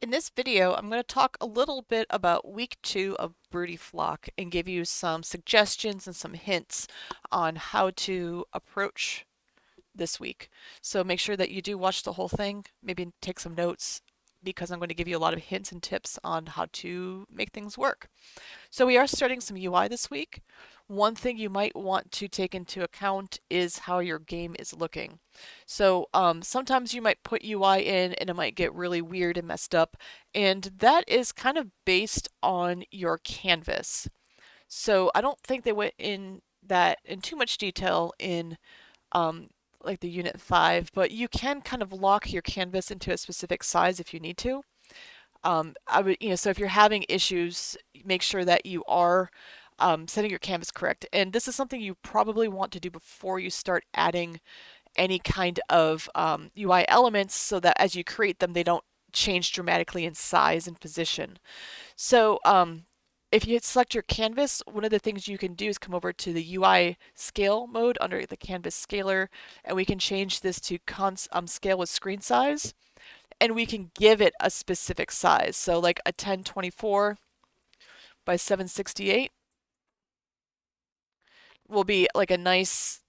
In this video, I'm going to talk a little bit about week 2 of Broody Flock and give you some suggestions and some hints on how to approach this week. So make sure that you do watch the whole thing, maybe take some notes because I'm going to give you a lot of hints and tips on how to make things work. So we are starting some UI this week. One thing you might want to take into account is how your game is looking. So sometimes you might put UI in and it might get really weird and messed up, and that is kind of based on your canvas. So I don't think they went in that in too much detail in um, like the Unit 5, but you can kind of lock your canvas into a specific size if you need to. I would, so if you're having issues, make sure that you are setting your canvas correct. And this is something you probably want to do before you start adding any kind of UI elements so that as you create them, they don't change dramatically in size and position. So if you select your canvas, one of the things you can do is come over to the UI scale mode under the canvas scaler, and we can change this to scale with screen size, and we can give it a specific size. So like a 1024 by 768 will be like a nice,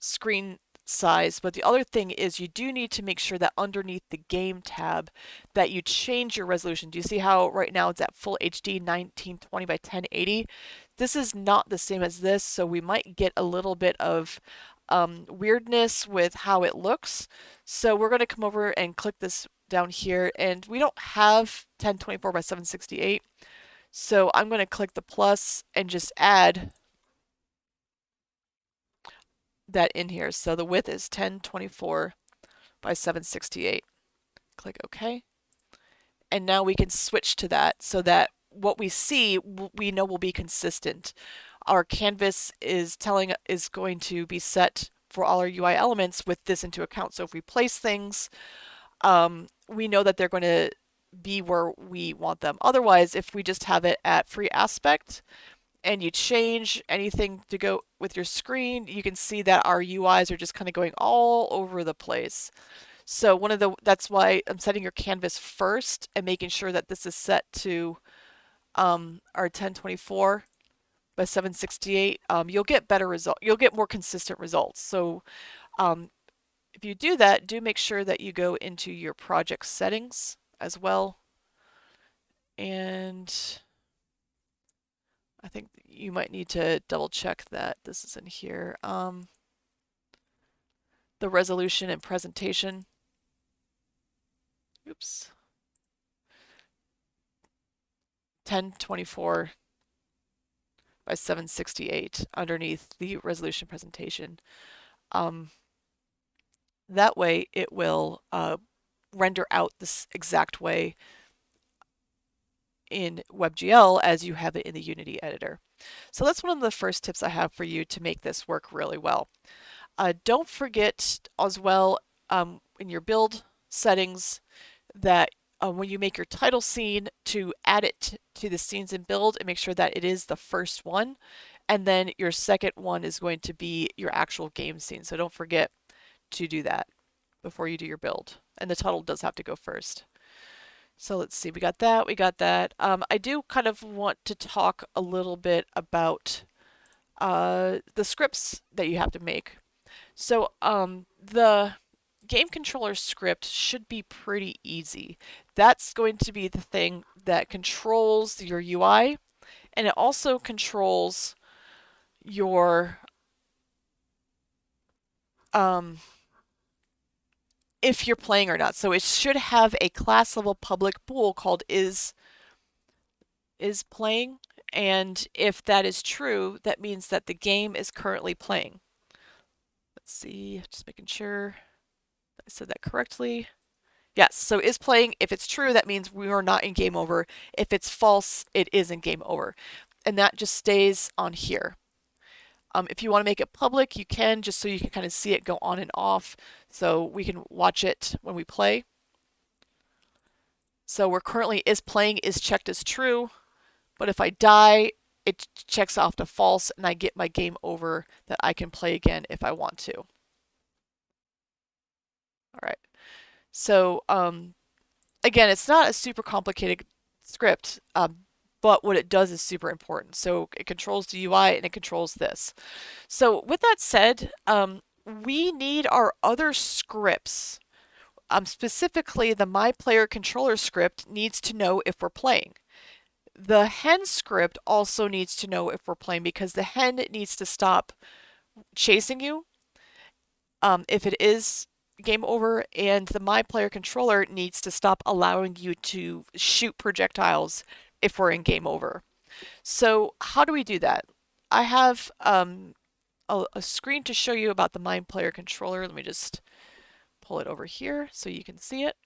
screen size. But the other thing is you do need to make sure that underneath the game tab that you change your resolution. Do you see how right now it's at full HD 1920 by 1080? This is not the same as this, so we might get a little bit of weirdness with how it looks. So we're going to come over and click this down here, and we don't have 1024 by 768. So I'm going to click the plus and just add that in here. So the width is 1024 by 768. Click OK. And now we can switch to that so that what we see, we know will be consistent. Our canvas is going to be set for all our UI elements with this into account. So if we place things, we know that they're going to be where we want them. Otherwise, if we just have it at free aspect and you change anything to go with your screen, you can see that our UIs are just kind of going all over the place. So that's why I'm setting your canvas first and making sure that this is set to our 1024 by 768. You'll get better result. You'll get more consistent results. So if you do that, do make sure that you go into your project settings as well. And I think you might need to double check that this is in here. The resolution and presentation. Oops. 1024 by 768 underneath the resolution presentation. That way it will render out this exact way in WebGL as you have it in the Unity editor. So that's one of the first tips I have for you to make this work really well. Don't forget as well in your build settings that when you make your title scene to add it to the scenes in build and make sure that it is the first one, and then your second one is going to be your actual game scene. So don't forget to do that before you do your build. And the title does have to go first. So let's see, we got that. I do kind of want to talk a little bit about the scripts that you have to make. So the game controller script should be pretty easy. That's going to be the thing that controls your UI, and it also controls your if you're playing or not. So it should have a class level public bool called is playing, and if that is true, that means that the game is currently playing. Let's see, just making sure I said that correctly. Yes, so is playing. If it's true, that means we are not in game over. If it's false, it is in game over. And that just stays on here. If you want to make it public, you can, just so you can kind of see it go on and off, so we can watch it when we play. So we're currently is playing is checked as true, but if I die, it checks off to false, and I get my game over that I can play again if I want to. All right. So again, it's not a super complicated script, but what it does is super important. So it controls the UI and it controls this. So with that said, we need our other scripts. Specifically, the My Player Controller script needs to know if we're playing. The hen script also needs to know if we're playing because the hen needs to stop chasing you if it is game over, and the My Player Controller needs to stop allowing you to shoot projectiles if we're in game over. So how do we do that? I have a screen to show you about the My Player Controller. Let me just pull it over here so you can see it.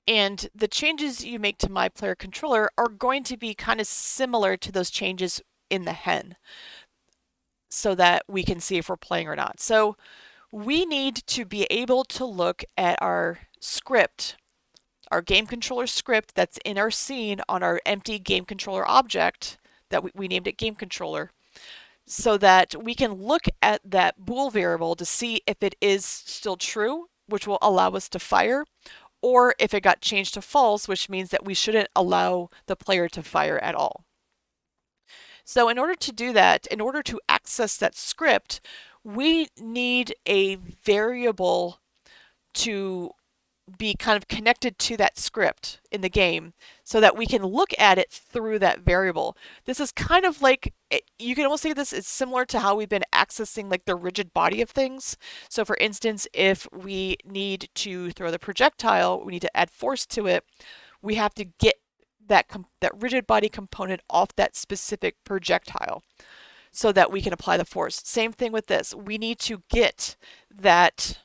And the changes you make to My Player Controller are going to be kind of similar to those changes in the hen so that we can see if we're playing or not. So we need to be able to look at our script, our game controller script that's in our scene on our empty game controller object that we named it game controller, so that we can look at that bool variable to see if it is still true, which will allow us to fire, or if it got changed to false, which means that we shouldn't allow the player to fire at all. So in order to do that, in order to access that script, we need a variable to be kind of connected to that script in the game so that we can look at it through that variable. This is kind of like, you can almost say this is similar to how we've been accessing like the rigid body of things. So for instance, if we need to throw the projectile, we need to add force to it, we have to get that rigid body component off that specific projectile so that we can apply the force. Same thing with this. We need to get that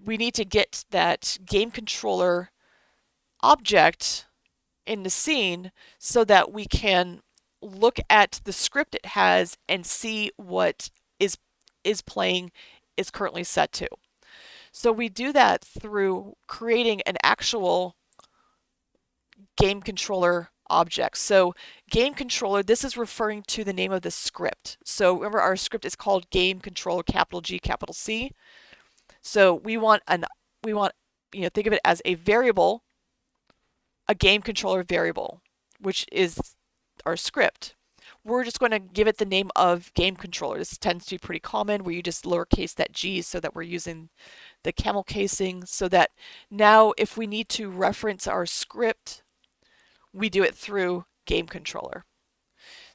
we need to get that game controller object in the scene so that we can look at the script it has and see what is playing is currently set to. So we do that through creating an actual game controller object. So game controller, this is referring to the name of the script. So remember, our script is called game controller capital G capital C. So we want think of it as a variable, a game controller variable, which is our script. We're just going to give it the name of game controller. This tends to be pretty common where you just lowercase that g so that we're using the camel casing, so that now if we need to reference our script, we do it through game controller.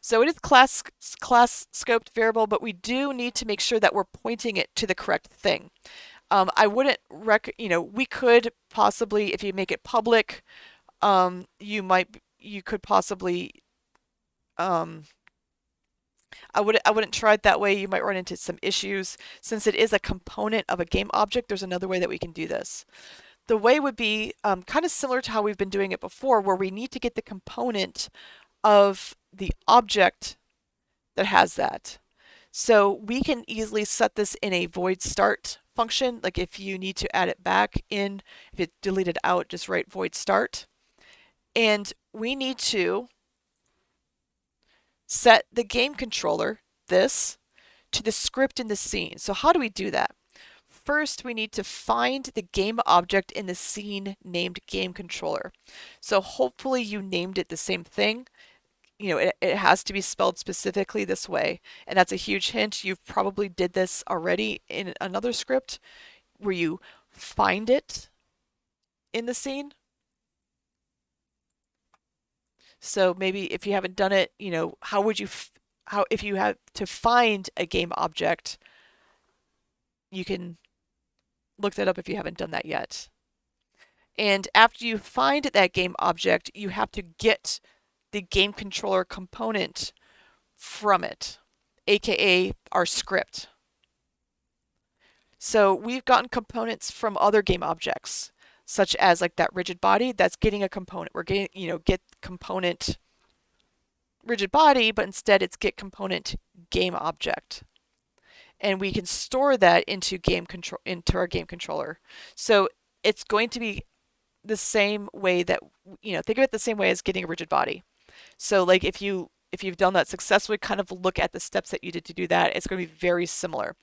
So it is class scoped variable, but we do need to make sure that we're pointing it to the correct thing. I wouldn't we could possibly, if you make it public, you could possibly, I wouldn't try it that way. You might run into some issues. Since it is a component of a game object, there's another way that we can do this. The way would be kind of similar to how we've been doing it before, where we need to get the component of the object that has that. So we can easily set this in a void start function. Like if you need to add it back in, if it's deleted out, just write void start. And we need to set the game controller, this, to the script in the scene. So how do we do that? First, we need to find the game object in the scene named game controller. So hopefully you named it the same thing. It has to be spelled specifically this way. And that's a huge hint. You've probably did this already in another script where you find it in the scene. So maybe if you haven't done it, how would you, if you have to find a game object, you can look that up if you haven't done that yet. And after you find that game object, you have to get the game controller component from it, aka our script. So we've gotten components from other game objects, such as like that rigid body, that's getting a component. We're getting, get component rigid body, but instead it's get component game object. And we can store that into our game controller. So it's going to be the same way that, think of it the same way as getting a rigid body. So like if you if you've done that successfully, kind of look at the steps that you did to do that. It's going to be very similar.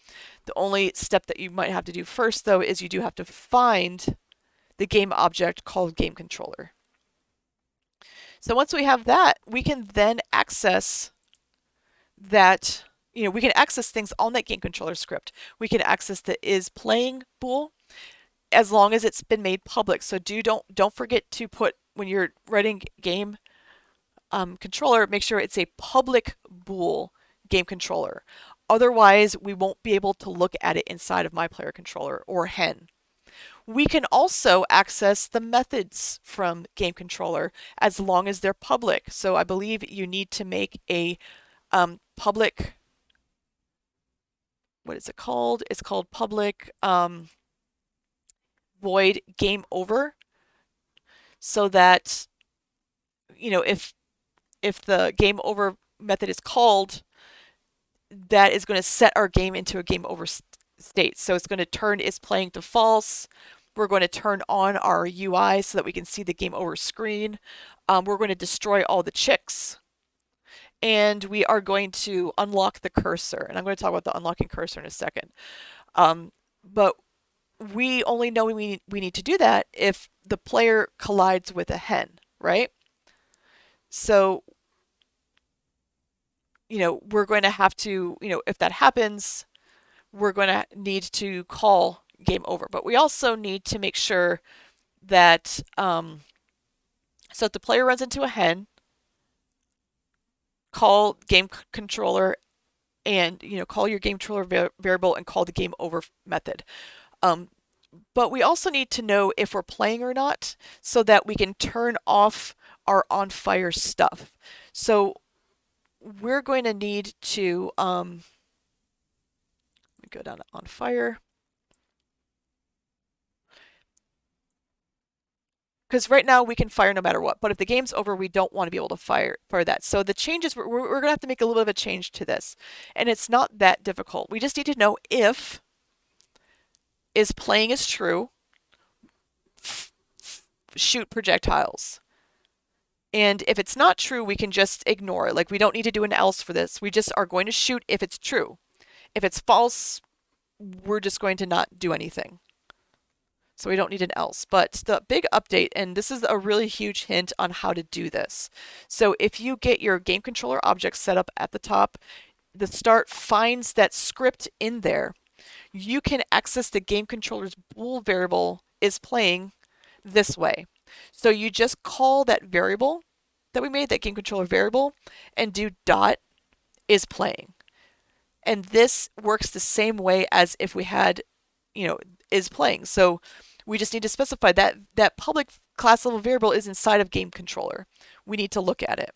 The only step that you might have to do first, though, is you do have to find the game object called game controller. So once we have that, we can then access that, we can access things on that game controller script. We can access the is playing bool as long as it's been made public. So don't forget to put, when you're writing game controller, make sure it's a public bool game controller. Otherwise, we won't be able to look at it inside of my player controller or hen. We can also access the methods from game controller as long as they're public. So I believe you need to make a public, what is it called? It's called public void game over, so that if the game over method is called, that is going to set our game into a game over state. So it's going to turn is playing to false. We're going to turn on our UI so that we can see the game over screen. We're going to destroy all the chicks. And we are going to unlock the cursor. And I'm going to talk about the unlocking cursor in a second. But we only know we need to do that if the player collides with a hen, right? So, we're going to have to, if that happens, we're going to need to call game over. But we also need to make sure that, so if the player runs into a hen, call game controller and, call your game controller variable and call the game over method. But we also need to know if we're playing or not so that we can turn off our on fire stuff. So we're going to need to let me go down to on fire. Because right now we can fire no matter what, but if the game's over, we don't want to be able to fire that. So the changes, we're going to have to make a little bit of a change to this. And it's not that difficult. We just need to know if is playing is true, shoot projectiles. And if it's not true, we can just ignore it. Like, we don't need to do an else for this. We just are going to shoot if it's true. If it's false, we're just going to not do anything. So we don't need an else. But the big update, and this is a really huge hint on how to do this. So if you get your game controller object set up at the top, the start finds that script in there. You can access the game controller's bool variable is playing this way. So you just call that variable that we made, that game controller variable, and do dot is playing. And this works the same way as if we had, is playing. So we just need to specify that public class level variable is inside of game controller. We need to look at it.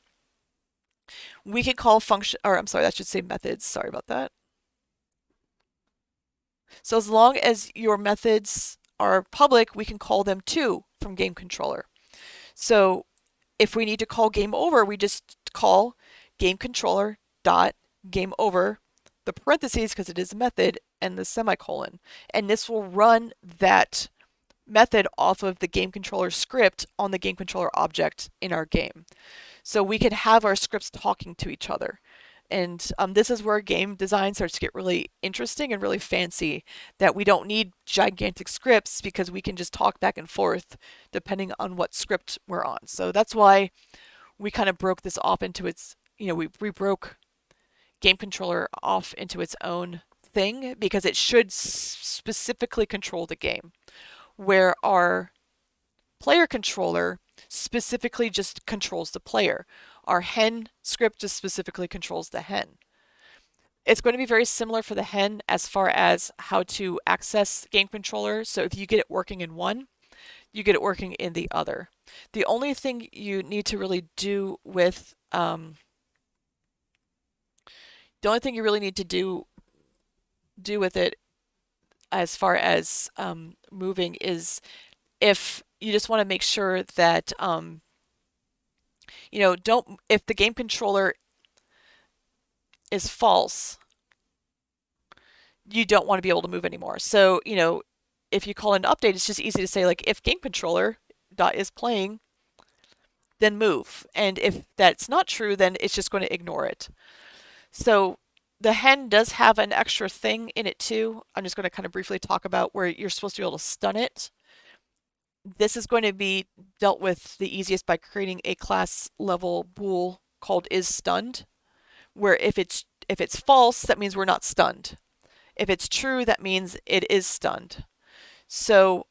We can call function, or I'm sorry, that should say methods. Sorry about that. So as long as your methods are public, we can call them too from game controller. So if we need to call game over, we just call game controller dot game over, the parentheses because it is a method, and the semicolon. And this will run that method off of the game controller script on the game controller object in our game. So we can have our scripts talking to each other. And this is where game design starts to get really interesting and really fancy, that we don't need gigantic scripts because we can just talk back and forth depending on what script we're on. So that's why we kind of broke this off into its, we broke game controller off into its own thing because it should specifically control the game, where our player controller specifically just controls the player. Our hen script just specifically controls the hen. It's going to be very similar for the hen as far as how to access game controller. So if you get it working in one, you get it working in the other. The only thing you need to really do with the only thing you really need to do with it as far as moving is if you just want to make sure that if the game controller is false, you don't want to be able to move anymore. So, if you call an update, it's just easy to say, like, if game controller dot is playing, then move. And if that's not true, then it's just going to ignore it. So the hen does have an extra thing in it too. I'm just going to kind of briefly talk about where you're supposed to be able to stun it. This is going to be dealt with the easiest by creating a class level bool called isStunned, where if it's false, that means we're not stunned. If it's true, that means it is stunned. So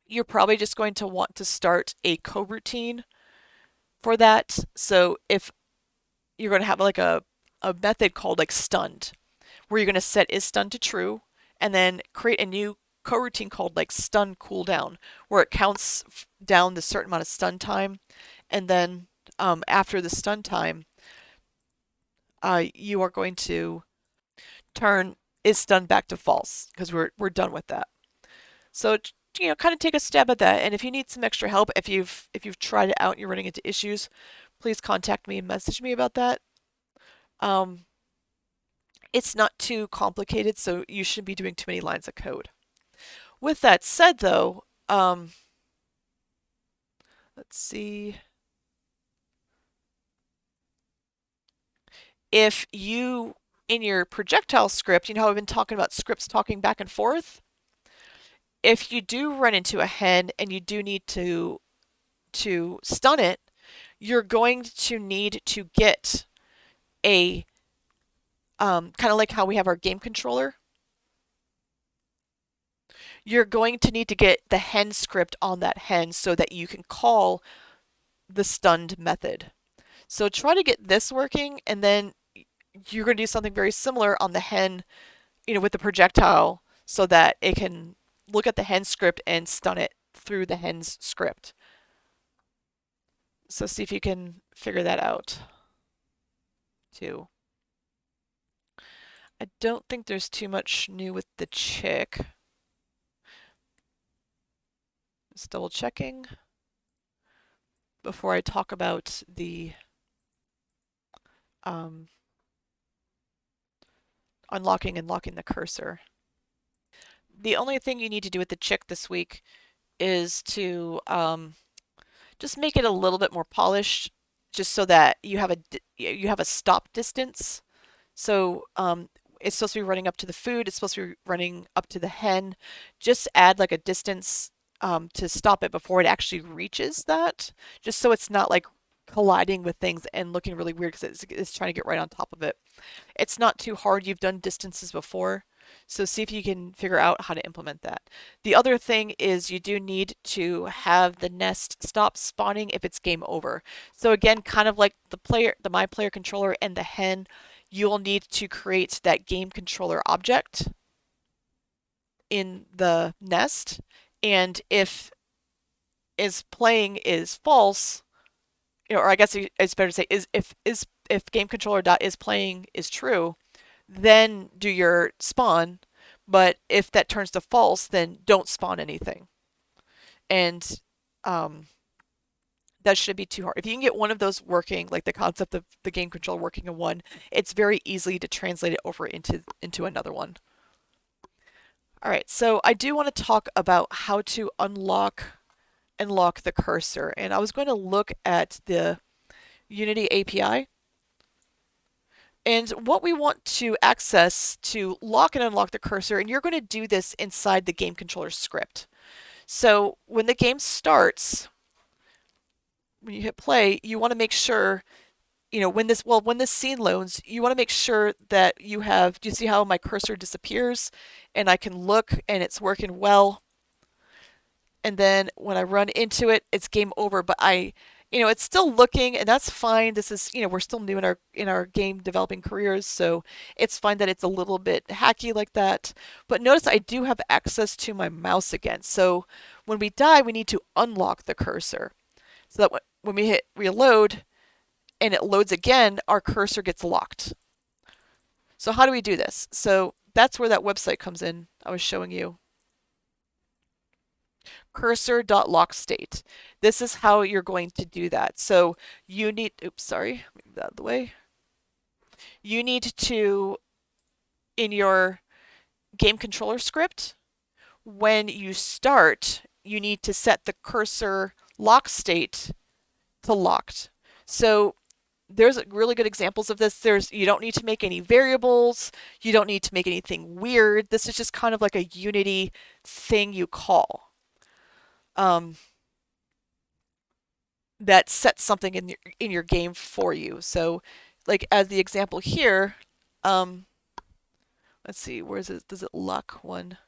you're probably just going to want to start a coroutine for that. So if you're going to have like a method called like stunned, where you're going to set isStunned to true, and then create a new coroutine called like stun cooldown, where it counts down the certain amount of stun time, and then after the stun time, you are going to turn isStunned back to false because we're done with that. So kind of take a stab at that, and if you need some extra help, if you've tried it out and you're running into issues, please contact me and message me about that. It's not too complicated, so you shouldn't be doing too many lines of code. With that said, though, let's see. If you, in your projectile script, you know how I've been talking about scripts talking back and forth? If you do run into a hen and you do need to stun it, you're going to need to get a kind of like how we have our game controller. You're going to need to get the hen script on that hen so that you can call the stunned method. So try to get this working, and then you're going to do something very similar on the hen, with the projectile, so that it can look at the hen script and stun it through the hen's script. So see if you can figure that out too. I don't think there's too much new with the chick. Just double checking before I talk about the unlocking and locking the cursor. The only thing you need to do with the chick this week is to just make it a little bit more polished, just so that you have a stop distance. So it's supposed to be running up to the food. It's supposed to be running up to the hen. Just add like a distance to stop it before it actually reaches that, just so it's not like colliding with things and looking really weird because it's trying to get right on top of it. It's not too hard. You've done distances before, so see if you can figure out how to implement that. The other thing is you do need to have the nest stop spawning if it's game over. So again, kind of like the my player controller and the hen, you will need to create that game controller object in the nest, and if is playing is false, or I guess it's better to say if game controller dot is playing is true, then do your spawn. But if that turns to false, then don't spawn anything. And that shouldn't be too hard. If you can get one of those working, like the concept of the game controller working in one, it's very easy to translate it over into another one. All right, so I do want to talk about how to unlock and lock the cursor. And I was going to look at the Unity API. And what we want to access to lock and unlock the cursor, and you're going to do this inside the game controller script. So when the game starts, when you hit play, you want to make sure, when this scene loads, you want to make sure that do you see how my cursor disappears and I can look and it's working well. And then when I run into it, it's game over, but it's still looking, and that's fine. This is, we're still new in our game developing careers, so it's fine that it's a little bit hacky like that. But notice I do have access to my mouse again. So when we die, we need to unlock the cursor, so that when we hit reload and it loads again, our cursor gets locked. So how do we do this? So that's where that website comes in I was showing you. Cursor.lockState. This is how you're going to do that. So you need, sorry, move that out of the way. You need to, in your game controller script, when you start, you need to set the cursor lock state to locked. So there's really good examples of this. You don't need to make any variables. You don't need to make anything weird. This is just kind of like a Unity thing you call um, that sets something in your game for you. So, like as the example here, um, let's see, where is it? Does it lock one?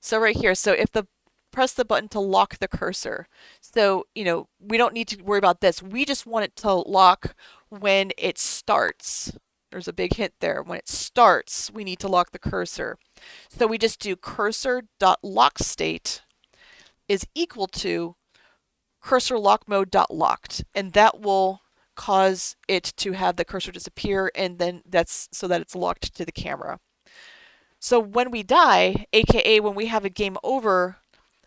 So right here. So if the press the button to lock the cursor. So, we don't need to worry about this. We just want it to lock when it starts. There's a big hint there. When it starts, we need to lock the cursor. So we just do cursor.lockState is equal to cursor lock mode.locked, and that will cause it to have the cursor disappear, and then that's so that it's locked to the camera. So when we die, aka when we have a game over,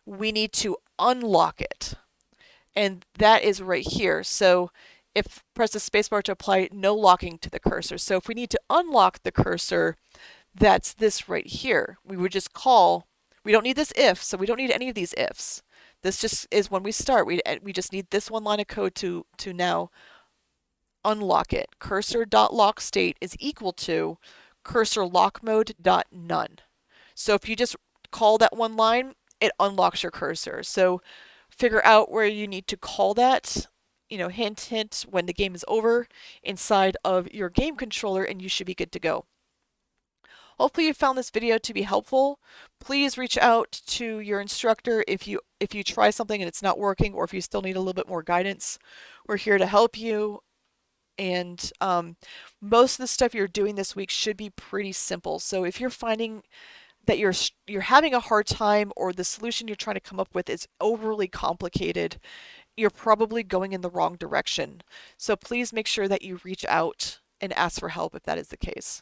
we need to unlock it. And that is right here. So if press the spacebar to apply no locking to the cursor. So if we need to unlock the cursor, that's this right here. We would just call, we don't need this if, so we don't need any of these ifs. This just is when we start. We just need this one line of code to now unlock it. Cursor.lockState is equal to cursor lock mode.none. So if you just call that one line, it unlocks your cursor. So figure out where you need to call that, hint, hint, when the game is over inside of your game controller, and you should be good to go. Hopefully you found this video to be helpful. Please reach out to your instructor if you try something and it's not working, or if you still need a little bit more guidance. We're here to help you. And most of the stuff you're doing this week should be pretty simple. So if you're finding that you're having a hard time, or the solution you're trying to come up with is overly complicated, you're probably going in the wrong direction. So please make sure that you reach out and ask for help if that is the case.